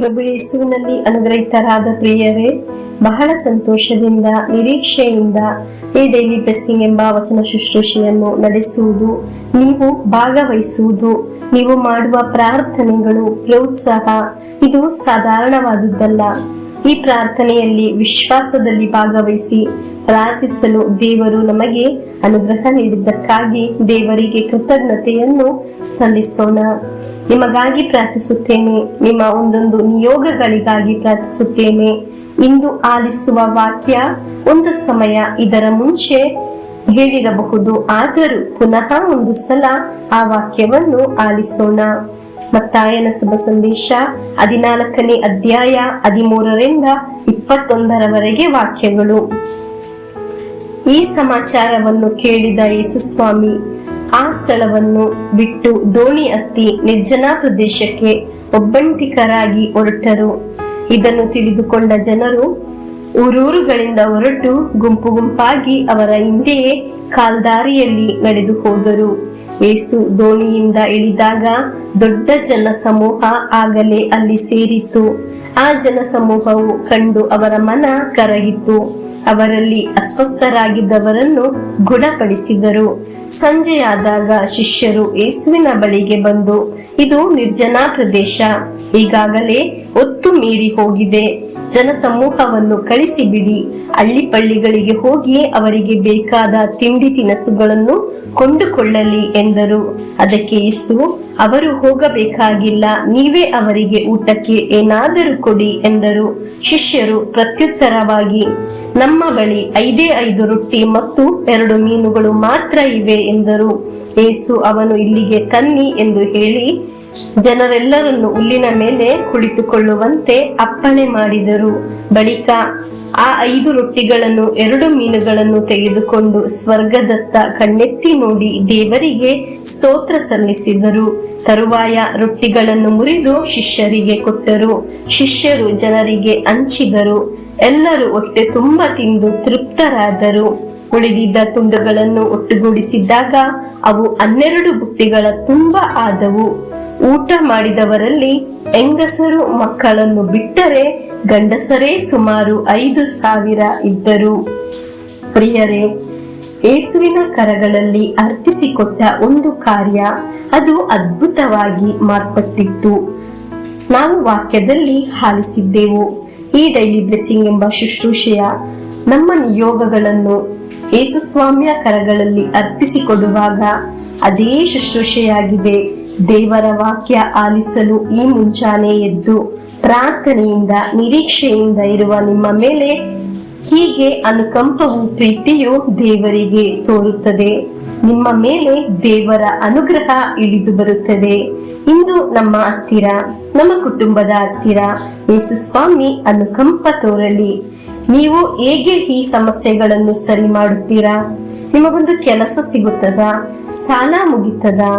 ಪ್ರಭು ಯೇಸುವಿನಲ್ಲಿ ಅನುಗ್ರಹಿತರಾದ ಪ್ರಿಯರೇ, ಬಹಳ ಸಂತೋಷದಿಂದ ನಿರೀಕ್ಷೆಯಿಂದ ಈ ಡೈಲಿ ಬ್ಲೆಸ್ಸಿಂಗ್ ಎಂಬ ವಚನ ಶುಶ್ರೂಷೆಯನ್ನು ನಡೆಸುವುದು, ನೀವು ಭಾಗವಹಿಸುವುದು, ನೀವು ಮಾಡುವ ಪ್ರಾರ್ಥನೆಗಳು, ಪ್ರೋತ್ಸಾಹ ಇದು ಸಾಧಾರಣವಾದುದಲ್ಲ. ಈ ಪ್ರಾರ್ಥನೆಯಲ್ಲಿ ವಿಶ್ವಾಸದಲ್ಲಿ ಭಾಗವಹಿಸಿ ಪ್ರಾರ್ಥಿಸಲು ದೇವರು ನಮಗೆ ಅನುಗ್ರಹ ನೀಡಿದ್ದಕ್ಕಾಗಿ ದೇವರಿಗೆ ಕೃತಜ್ಞತೆಯನ್ನು ಸಲ್ಲಿಸೋಣ. ನಿಮಗಾಗಿ ಪ್ರಾರ್ಥಿಸುತ್ತೇನೆ, ನಿಮ್ಮ ಒಂದೊಂದು ನಿಯೋಗಗಳಿಗಾಗಿ ಪ್ರಾರ್ಥಿಸುತ್ತೇನೆ. ಇಂದು ಆಲಿಸುವ ವಾಕ್ಯ ಒಂದು ಸಮಯ ಇದರ ಮುಂಚೆ ಹೇಳಿರಬಹುದು, ಆದರೂ ಪುನಃ ಒಂದು ಸಲ ಆ ವಾಕ್ಯವನ್ನು ಆಲಿಸೋಣ. ಮತ್ತಾಯನ ಶುಭ ಸಂದೇಶ 14ನೇ ಅಧ್ಯಾಯ 13ರಿಂದ 21ರವರೆಗೆ ವಾಕ್ಯಗಳು. ಈ ಸಮಾಚಾರವನ್ನು ಕೇಳಿದ ಯೇಸುಸ್ವಾಮಿ ಆ ಸ್ಥಳವನ್ನು ಬಿಟ್ಟು ದೋಣಿ ಹತ್ತಿ ನಿರ್ಜನ ಪ್ರದೇಶಕ್ಕೆ ಒಬ್ಬಂಟಿಗರಾಗಿ ಹೊರಟರು. ಇದನ್ನು ತಿಳಿದುಕೊಂಡ ಜನರು ಊರೂರುಗಳಿಂದ ಹೊರಟು ಗುಂಪು ಗುಂಪಾಗಿ ಅವರ ಹಿಂದೆಯೇ ಕಾಲ್ದಾರಿಯಲ್ಲಿ ನಡೆದು ಹೋದರು. ಯೇಸು ದೋಣಿಯಿಂದ ಇಳಿದಾಗ ದೊಡ್ಡ ಜನಸಮೂಹ ಆಗಲೇ ಅಲ್ಲಿ ಸೇರಿತು. ಆ ಜನಸಮೂಹವು ಕಂಡು ಅವರ ಮನ ಕರಗಿತು. ಅವರಲ್ಲಿ ಅಸ್ವಸ್ಥರಾಗಿದ್ದವರನ್ನು ಗುಣಪಡಿಸಿದರು. ಸಂಜೆಯಾದಾಗ ಶಿಷ್ಯರು ಯೇಸುವಿನ ಬಳಿಗೆ ಬಂದು, ಇದು ನಿರ್ಜನ ಪ್ರದೇಶ, ಈಗಾಗಲೇ ಹೊತ್ತು ಮೀರಿ ಹೋಗಿದೆ, ಜನಸಮೂಹವನ್ನು ಕಳಿಸಿಬಿಡಿ, ಹಳ್ಳಿ ಪಳ್ಳಿಗಳಿಗೆ ಹೋಗಿ ಅವರಿಗೆ ಬೇಕಾದ ತಿಂಡಿ ತಿನಸುಗಳನ್ನು ಕೊಂಡುಕೊಳ್ಳಲಿ ಎಂದರು. ಅದಕ್ಕೆ ಯೇಸು, ಅವರು ಹೋಗಬೇಕಾಗಿಲ್ಲ, ನೀವೇ ಅವರಿಗೆ ಊಟಕ್ಕೆ ಏನಾದರೂ ಕೊಡಿ ಎಂದರು. ಶಿಷ್ಯರು ಪ್ರತ್ಯುತ್ತರವಾಗಿ, ನಮ್ಮ ಬಳಿ 5 ರೊಟ್ಟಿ ಮತ್ತು 2 ಮೀನುಗಳು ಮಾತ್ರ ಇವೆ ಎಂದರು. ಯೇಸು ಅವನು ಇಲ್ಲಿಗೆ ತನ್ನಿ ಎಂದು ಹೇಳಿ ಜನರೆಲ್ಲರನ್ನು ಹುಲ್ಲಿನ ಮೇಲೆ ಕುಳಿತುಕೊಳ್ಳುವಂತೆ ಅಪ್ಪಣೆ ಮಾಡಿದರು. ಬಳಿಕ ಆ 5 ರೊಟ್ಟಿಗಳನ್ನು 2 ಮೀನುಗಳನ್ನು ತೆಗೆದುಕೊಂಡು ಸ್ವರ್ಗದತ್ತ ಕಣ್ಣೆತ್ತಿ ನೋಡಿ ದೇವರಿಗೆ ಸ್ತೋತ್ರ ಸಲ್ಲಿಸಿದರು. ತರುವಾಯ ರೊಟ್ಟಿಗಳನ್ನು ಮುರಿದು ಶಿಷ್ಯರಿಗೆ ಕೊಟ್ಟರು. ಶಿಷ್ಯರು ಜನರಿಗೆ ಹಂಚಿದರು. ಎಲ್ಲರೂ ಹೊಟ್ಟೆ ತುಂಬ ತಿಂದು ತೃಪ್ತರಾದರು. ಉಳಿದಿದ್ದ ತುಂಡುಗಳನ್ನು ಒಟ್ಟುಗೂಡಿಸಿದಾಗ ಅವು 12 ಬುಟ್ಟಿಗಳ ತುಂಬ ಆದವು. ಊಟ ಮಾಡಿದವರಲ್ಲಿ ಹೆಂಗಸರು ಮಕ್ಕಳನ್ನು ಬಿಟ್ಟರೆ ಗಂಡಸರೇ ಸುಮಾರು 5,000 ಇದ್ದರು. ಪ್ರಿಯರೇ, ಯೇಸುವಿನ ಕರಗಳಲ್ಲಿ ಅರ್ಪಿಸಿಕೊಟ್ಟ ಒಂದು ಕಾರ್ಯ, ಅದು ಅದ್ಭುತವಾಗಿ ಮಾರ್ಪಟ್ಟಿತ್ತು. ನಾವು ವಾಕ್ಯದಲ್ಲಿ ಆಲಿಸಿದ್ದೆವು. ಈ ಡೈಲಿ ಬ್ಲೆಸ್ಸಿಂಗ್ ಎಂಬ ಶುಶ್ರೂಷೆಯ ನಮ್ಮ ನಿಯೋಗಗಳನ್ನು ಯೇಸುಸ್ವಾಮಿಯ ಕರಗಳಲ್ಲಿ ಅರ್ಪಿಸಿಕೊಡುವಾಗ ಅದೇ ಶುಶ್ರೂಷೆಯಾಗಿದೆ. ದೇವರ ವಾಕ್ಯ ಆಲಿಸಲು ಈ ಮುಂಚಾನೆ ಎದ್ದು ಪ್ರಾರ್ಥನೆಯಿಂದ ನಿರೀಕ್ಷೆಯಿಂದ ಇರುವ ನಿಮ್ಮ ಮೇಲೆ ಹೀಗೆ ಅನುಕಂಪವು ಪ್ರೀತಿಯು ದೇವರಿಗೆ ತೋರುತ್ತದೆ. ನಿಮ್ಮ ಮೇಲೆ ದೇವರ ಅನುಗ್ರಹ ಇಳಿದು ಬರುತ್ತದೆ. ಇಂದು ನಮ್ಮ ಹತ್ತಿರ, ನಮ್ಮ ಕುಟುಂಬದ ಹತ್ತಿರ ಯೇಸುಸ್ವಾಮಿ ಅನುಕಂಪ ತೋರಲಿ. ನೀವು ಹೇಗೆ ಈ ಸಮಸ್ಯೆಗಳನ್ನು ಸರಿ ಮಾಡುತ್ತೀರಾ? ನಿಮಗೊಂದು ಕೆಲಸ ಸಿಗುತ್ತದಾ? ಸಾಲ ಮುಗಿತದಾ?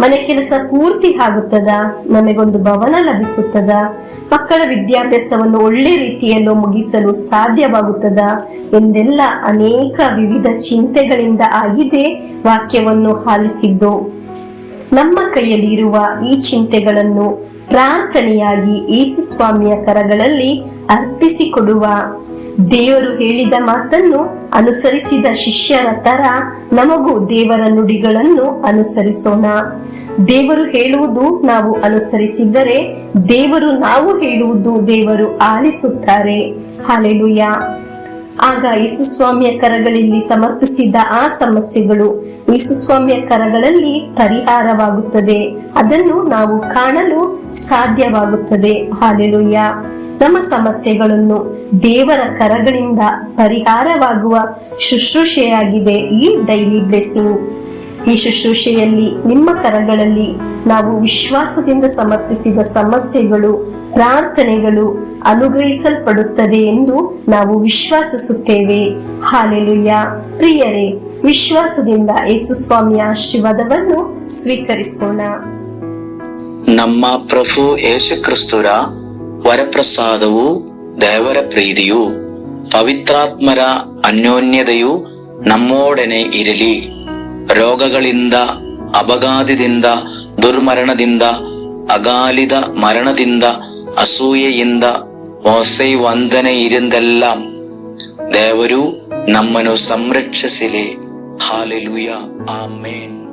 ಮನೆ ಕೆಲಸ ಪೂರ್ತಿ ಆಗುತ್ತದಾ? ನಮಗೊಂದು ಭವನ ಲಭಿಸುತ್ತದಾ? ಮಕ್ಕಳ ವಿದ್ಯಾಭ್ಯಾಸವನ್ನು ಒಳ್ಳೆ ರೀತಿಯಲ್ಲೂ ಮುಗಿಸಲು ಸಾಧ್ಯವಾಗುತ್ತದಾ? ಎಂದೆಲ್ಲ ಅನೇಕ ವಿವಿಧ ಚಿಂತೆಗಳಿಂದ ಆಗಿದೆ ವಾಕ್ಯವನ್ನು ಆಲಿಸಿದ್ದು. ನಮ್ಮ ಕೈಯಲ್ಲಿ ಇರುವ ಈ ಚಿಂತೆಗಳನ್ನು ಪ್ರಾರ್ಥನೆಯಾಗಿ ಯೇಸುಸ್ವಾಮಿಯ ಕರಗಳಲ್ಲಿ ಅರ್ಪಿಸಿಕೊಡುವ. ದೇವರು ಹೇಳಿದ ಮಾತನ್ನು ಅನುಸರಿಸಿದ ಶಿಷ್ಯರ ತರ ನಮಗೂ ದೇವರ ನುಡಿಗಳನ್ನು ಅನುಸರಿಸೋಣ. ದೇವರು ಹೇಳುವುದು ನಾವು ಅನುಸರಿಸಿದರೆ ದೇವರು ನಾವು ಹೇಳುವುದು ದೇವರು ಆಲಿಸುತ್ತಾರೆ. ಹಲ್ಲೆಲೂಯಾ. ಆಗ ಯೇಸುಸ್ವಾಮಿಯ ಕರಗಳಲ್ಲಿ ಸಮರ್ಪಿಸಿದ ಆ ಸಮಸ್ಯೆಗಳು ಯೇಸುಸ್ವಾಮಿಯ ಕರಗಳಲ್ಲಿ ಪರಿಹಾರವಾಗುತ್ತದೆ. ಅದನ್ನು ನಾವು ಕಾಣಲು ಸಾಧ್ಯವಾಗುತ್ತದೆ. ಹಲ್ಲೆಲೂಯಾ. ನಮ್ಮ ಸಮಸ್ಯೆಗಳನ್ನು ದೇವರ ಕರಗಳಿಂದ ಪರಿಹಾರವಾಗುವ ಶುಶ್ರೂಷೆಯಾಗಿದೆ ಈ ಡೈಲಿ ಬ್ಲೆಸ್ಸಿಂಗ್. ಈ ಶುಶ್ರೂಷೆಯಲ್ಲಿ ನಿಮ್ಮ ಕರಗಳಲ್ಲಿ ನಾವು ವಿಶ್ವಾಸದಿಂದ ಸಮರ್ಪಿಸಿದ ಸಮಸ್ಯೆಗಳು, ಪ್ರಾರ್ಥನೆಗಳು ಅನುಗ್ರಹಿಸಲ್ಪಡುತ್ತದೆ ಎಂದು ನಾವು ವಿಶ್ವಾಸಿಸುತ್ತೇವೆ. ಹಲ್ಲೆಲೂಯಾ. ಪ್ರಿಯರೇ, ವಿಶ್ವಾಸದಿಂದ ಯೇಸುಸ್ವಾಮಿಯ ಆಶೀರ್ವಾದವನ್ನು ಸ್ವೀಕರಿಸೋಣ. ನಮ್ಮ ಪ್ರಭು ಯೇಸುಕ್ರಿಸ್ತರ ವರಪ್ರಸಾದವು, ದೇವರ ಪ್ರೀತಿಯು, ಪವಿತ್ರಾತ್ಮರ ಅನ್ಯೋನ್ಯತೆಯು ನಮ್ಮೊಡನೆ ಇರಲಿ. ರೋಗಗಳಿಂದ, ಅಪಘಾತದಿಂದ, ದುರ್ಮರಣದಿಂದ, ಅಗಾಲಿದ ಮರಣದಿಂದ, ಅಸೂಯೆಯಿಂದ ಮೋಸೆ ವಂದನೆ ಇರಿಂದೆಲ್ಲ ದೇವರು ನಮ್ಮನ್ನು ಸಂರಕ್ಷಿಸಲಿ. ಹಾಲೆಲೂಯ, ಆಮೇನ್.